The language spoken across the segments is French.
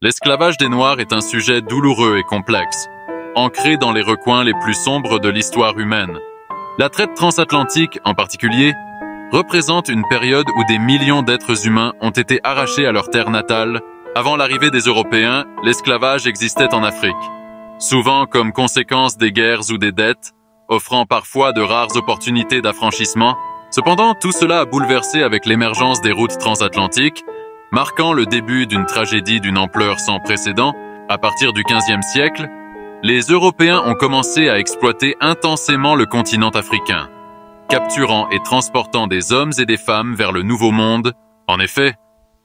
L'esclavage des Noirs est un sujet douloureux et complexe, ancré dans les recoins les plus sombres de l'histoire humaine. La traite transatlantique, en particulier, représente une période où des millions d'êtres humains ont été arrachés à leur terre natale. Avant l'arrivée des Européens, l'esclavage existait en Afrique, souvent comme conséquence des guerres ou des dettes, offrant parfois de rares opportunités d'affranchissement. Cependant, tout cela a bouleversé avec l'émergence des routes transatlantiques, marquant le début d'une tragédie d'une ampleur sans précédent. À partir du XVe siècle, les Européens ont commencé à exploiter intensément le continent africain, capturant et transportant des hommes et des femmes vers le Nouveau Monde. En effet,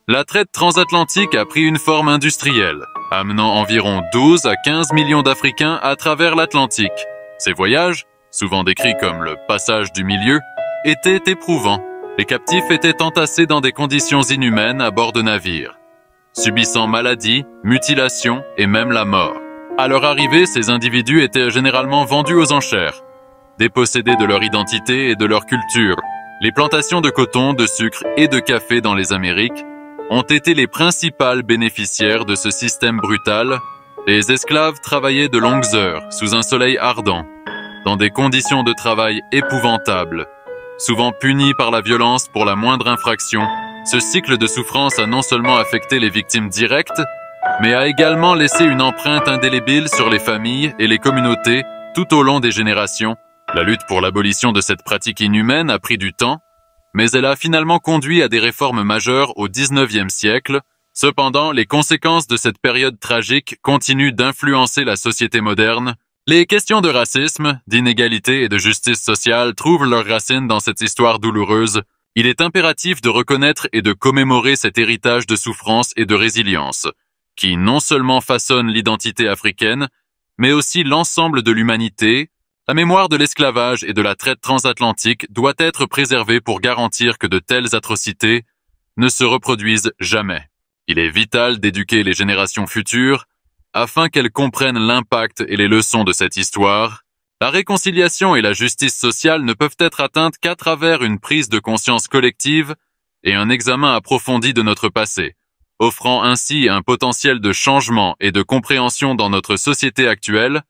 la traite transatlantique a pris une forme industrielle, amenant environ 12 à 15 millions d'Africains à travers l'Atlantique. Ces voyages, souvent décrits comme le passage du milieu, étaient éprouvants. Les captifs étaient entassés dans des conditions inhumaines à bord de navires, subissant maladies, mutilations et même la mort. À leur arrivée, ces individus étaient généralement vendus aux enchères, dépossédés de leur identité et de leur culture. Les plantations de coton, de sucre et de café dans les Amériques ont été les principales bénéficiaires de ce système brutal. Les esclaves travaillaient de longues heures, sous un soleil ardent, dans des conditions de travail épouvantables, souvent punis par la violence pour la moindre infraction. Ce cycle de souffrance a non seulement affecté les victimes directes, mais a également laissé une empreinte indélébile sur les familles et les communautés tout au long des générations. La lutte pour l'abolition de cette pratique inhumaine a pris du temps, mais elle a finalement conduit à des réformes majeures au XIXe siècle. Cependant, les conséquences de cette période tragique continuent d'influencer la société moderne. Les questions de racisme, d'inégalité et de justice sociale trouvent leurs racines dans cette histoire douloureuse. Il est impératif de reconnaître et de commémorer cet héritage de souffrance et de résilience, qui non seulement façonne l'identité africaine, mais aussi l'ensemble de l'humanité. La mémoire de l'esclavage et de la traite transatlantique doit être préservée pour garantir que de telles atrocités ne se reproduisent jamais. Il est vital d'éduquer les générations futures afin qu'elles comprennent l'impact et les leçons de cette histoire. La réconciliation et la justice sociale ne peuvent être atteintes qu'à travers une prise de conscience collective et un examen approfondi de notre passé, offrant ainsi un potentiel de changement et de compréhension dans notre société actuelle.